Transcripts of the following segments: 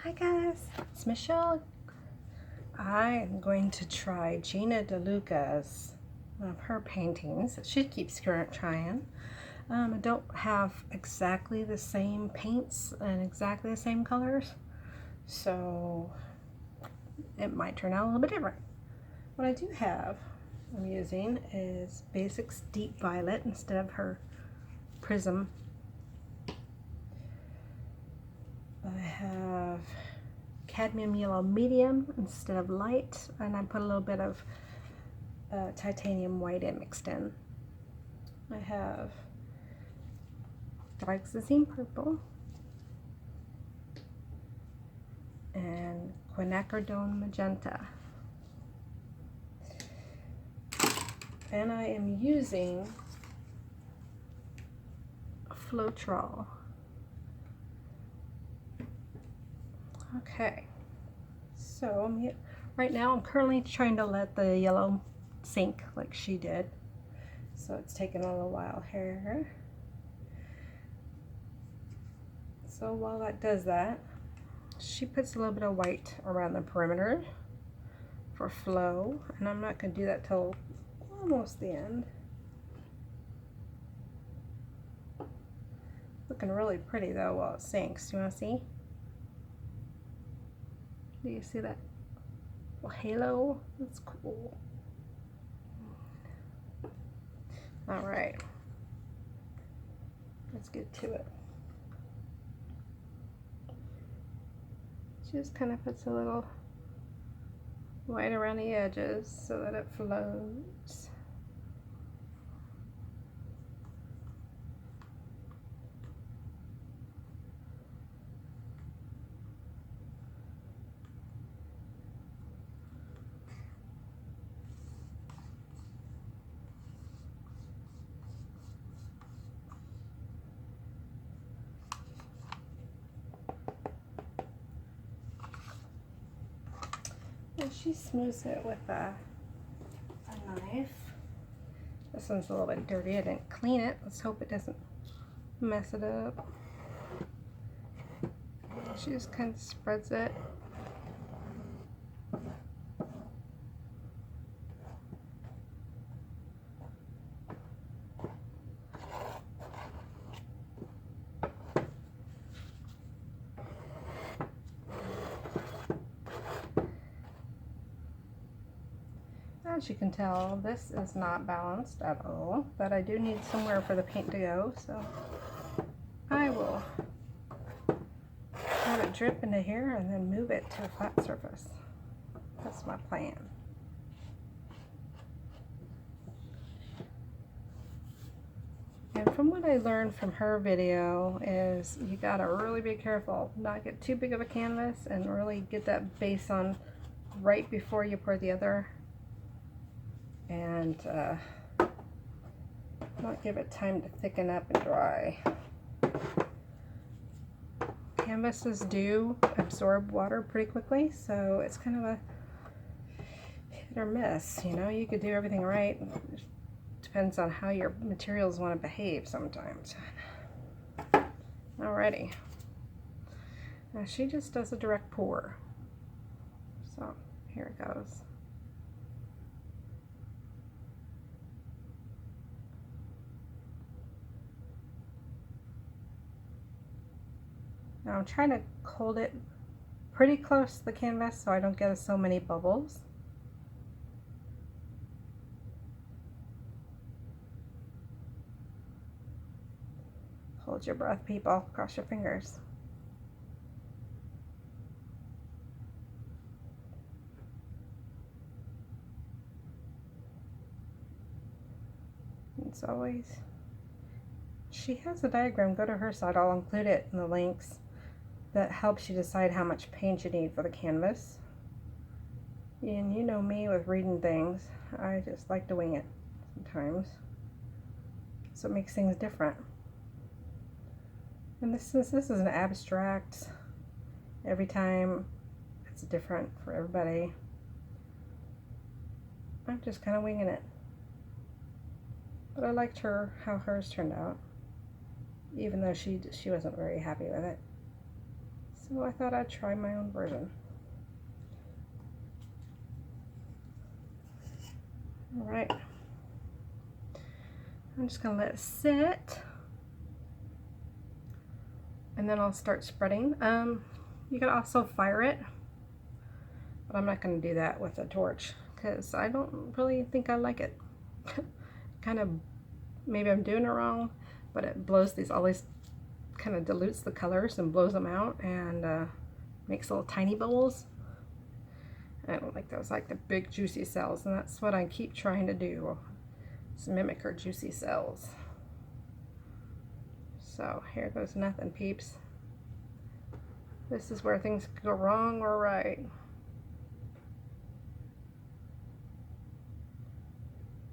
Hi guys, it's Michelle. I am going to try Gina DeLuca's one of her paintings that she keeps trying. I don't have exactly the same paints and exactly the same colors, so it might turn out a little bit different. What I do have I'm using is Basics Deep Violet instead of her Prism. I have Cadmium Yellow Medium instead of light, and I put a little bit of titanium white in mixed in. I have Dark Zazine Purple and Quinacridone Magenta. And I am using Floetrol. Okay, so right now I'm currently trying to let the yellow sink like she did. So it's taken a little while here. So while that does that, she puts a little bit of white around the perimeter for flow, and I'm not going to do that till almost the end. Looking really pretty though while it sinks. Do you want to see? Do you see that halo? That's cool. All right, let's get to it. She just kind of puts a little white around the edges so that it flows. And she smooths it with a knife. This one's a little bit dirty. I didn't clean it. Let's hope it doesn't mess it up. She just kind of spreads it. As you can tell, this is not balanced at all, but I do need somewhere for the paint to go, so I will have it drip into here and then move it to a flat surface. That's my plan. And from what I learned from her video is you gotta really be careful, not get too big of a canvas and really get that base on right before you pour the other, and not give it time to thicken up and dry. Canvases do absorb water pretty quickly, so it's kind of a hit or miss. You know, you could do everything right. It depends on how your materials want to behave sometimes. Alrighty. Now she just does a direct pour. So here it goes. Now I'm trying to hold it pretty close to the canvas so I don't get so many bubbles. Hold your breath, people. Cross your fingers. It's always... She has a diagram. Go to her site. I'll include it in the links. That helps you decide how much paint you need for the canvas. And you know me with reading things. I just like to wing it sometimes. So it makes things different. And since this is an abstract, every time it's different for everybody. I'm just kind of winging it. But I liked how hers turned out, even though she wasn't very happy with it. So I thought I'd try my own version. All right. I'm just gonna let it sit. And then I'll start spreading. You could also fire it, but I'm not gonna do that with a torch because I don't really think I like it. Kind of, maybe I'm doing it wrong, but it blows all these, kind of dilutes the colors and blows them out and makes little tiny bubbles. I don't like those, like the big juicy cells, and that's what I keep trying to do, is mimic her juicy cells. So here goes nothing, peeps. This is where things could go wrong or right.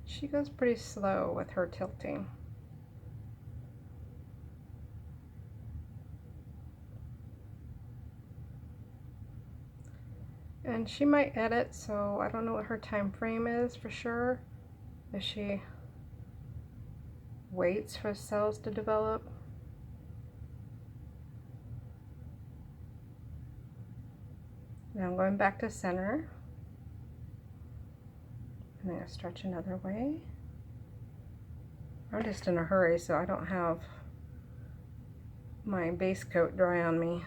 She goes pretty slow with her tilting. And she might edit, so I don't know what her time frame is for sure. If she waits for cells to develop. Now I'm going back to center. I'm going to stretch another way. I'm just in a hurry, so I don't have my base coat dry on me.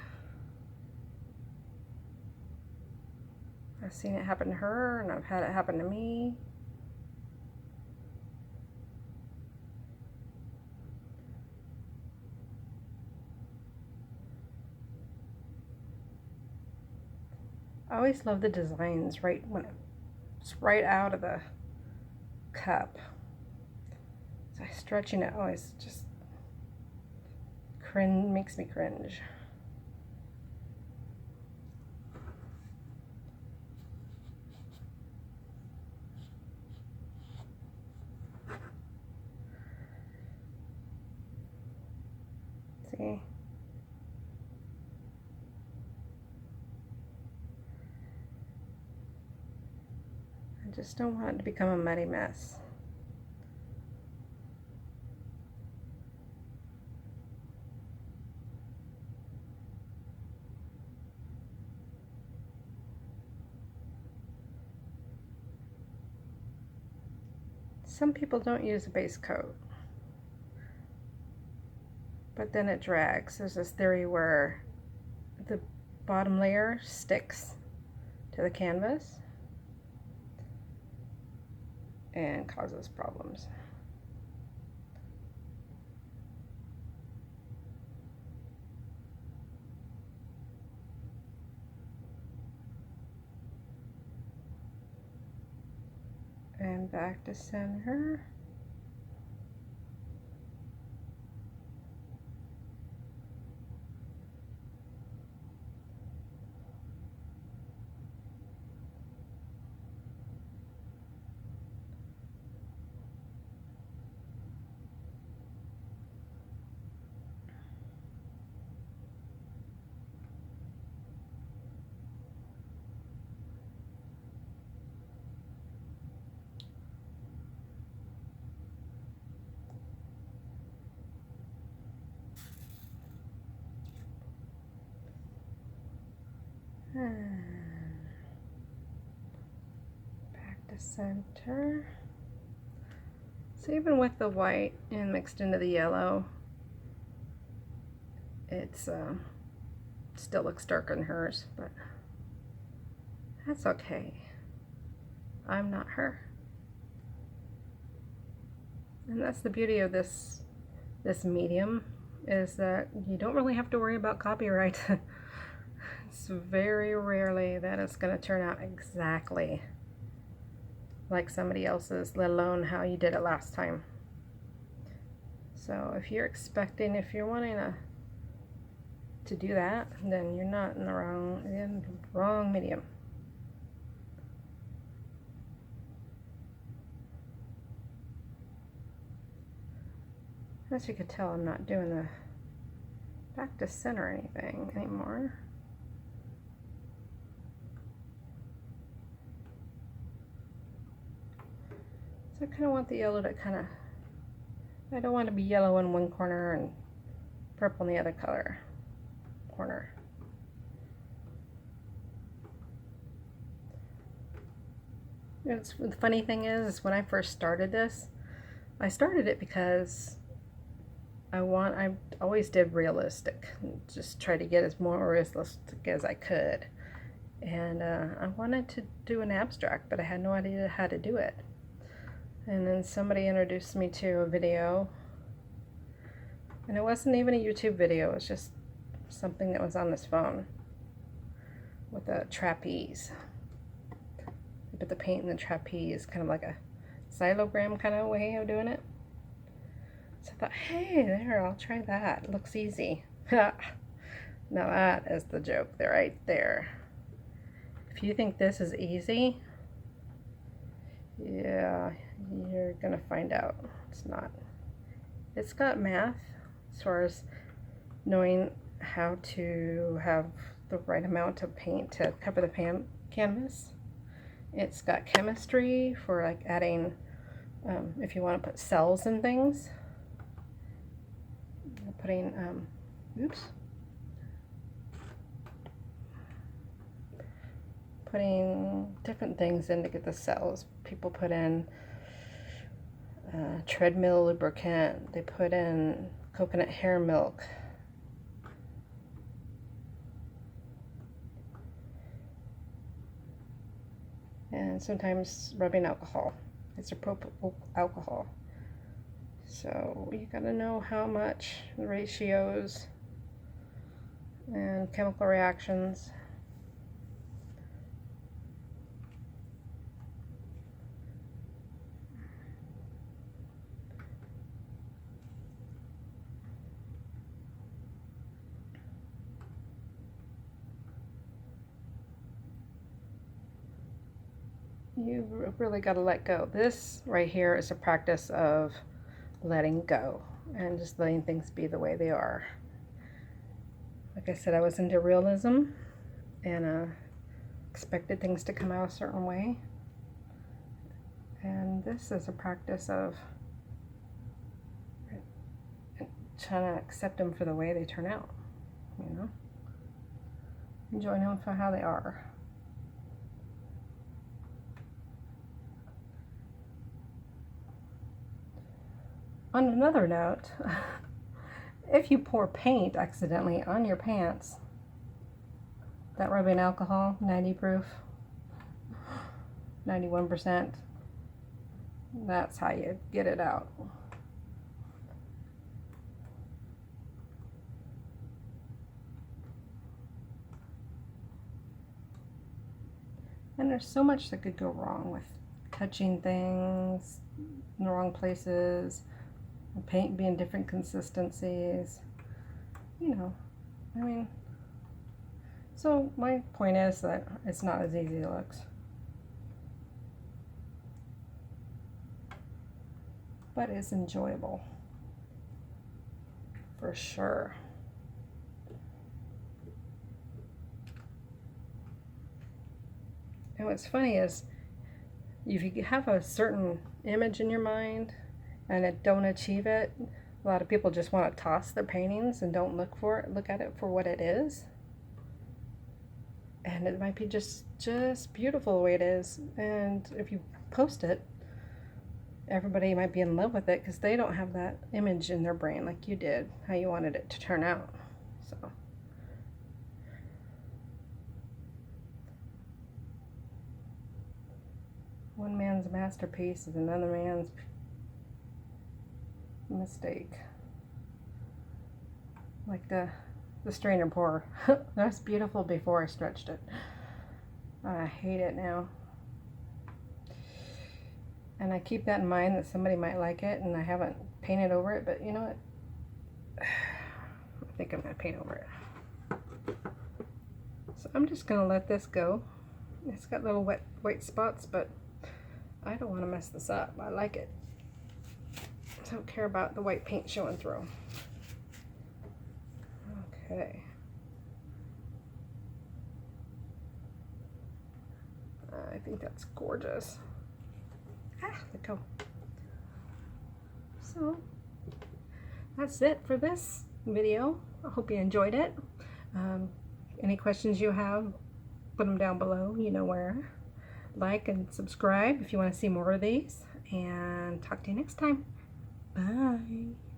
I've seen it happen to her, and I've had it happen to me. I always love the designs right when it's right out of the cup. So stretching it always just makes me cringe. See? I just don't want it to become a muddy mess. Some people don't use a base coat, but then it drags. There's this theory where the bottom layer sticks to the canvas and causes problems. And back to center. Back to center. So even with the white and mixed into the yellow, it's still looks darker than hers, but that's okay. I'm not her. And that's the beauty of this medium, is that you don't really have to worry about copyright. It's very rarely that it's going to turn out exactly like somebody else's, let alone how you did it last time. So if you're wanting to do that, then you're not in the wrong medium. As you could tell, I'm not doing the back to center anything anymore. So I kind of want the yellow to I don't want to be yellow in one corner and purple in the other corner. The funny thing is when I first started this, I started it because I always did realistic, just try to get as more realistic as I could. And I wanted to do an abstract, but I had no idea how to do it. And then somebody introduced me to a video, and it wasn't even a YouTube video, it was just something that was on this phone with a trapeze. You put the paint in the trapeze, kind of like a xylogram kind of way of doing it. So I thought, hey, there, I'll try that. It looks easy. Now that is the joke there, right there. If you think this is easy, yeah, you're gonna find out it's not. It's got math as far as knowing how to have the right amount of paint to cover the canvas. It's got chemistry for like adding, if you want to put cells and things. Putting, putting different things in to get the cells. People put in treadmill lubricant. They put in coconut hair milk. And sometimes rubbing alcohol. Isopropyl alcohol. So you gotta know how much, the ratios and chemical reactions. You really got to let go. This right here is a practice of letting go and just letting things be the way they are. Like I said, I was into realism and expected things to come out a certain way. And this is a practice of trying to accept them for the way they turn out, you know? Enjoying them for how they are. On another note, if you pour paint accidentally on your pants, that rubbing alcohol, 90 proof, 91%, that's how you get it out. And there's so much that could go wrong with touching things in the wrong places, paint being different consistencies, you know, I mean, so my point is that it's not as easy as it looks. But it's enjoyable, for sure. And what's funny is, if you have a certain image in your mind and don't achieve it, a lot of people just want to toss their paintings and don't look at it for what it is. And it might be just beautiful the way it is. And if you post it, everybody might be in love with it because they don't have that image in their brain like you did, how you wanted it to turn out. So one man's masterpiece is another man's mistake. Like the strainer pour. That was beautiful before I stretched it. I hate it now. And I keep that in mind that somebody might like it, and I haven't painted over it, but you know what? I think I'm going to paint over it. So I'm just going to let this go. It's got little white spots, but I don't want to mess this up. I like it. I don't care about the white paint showing through. Okay. I think that's gorgeous. Let go. So that's it for this video. I hope you enjoyed it. Any questions you have, put them down below. You know where. like and subscribe if you want to see more of these. And talk to you next time. Bye.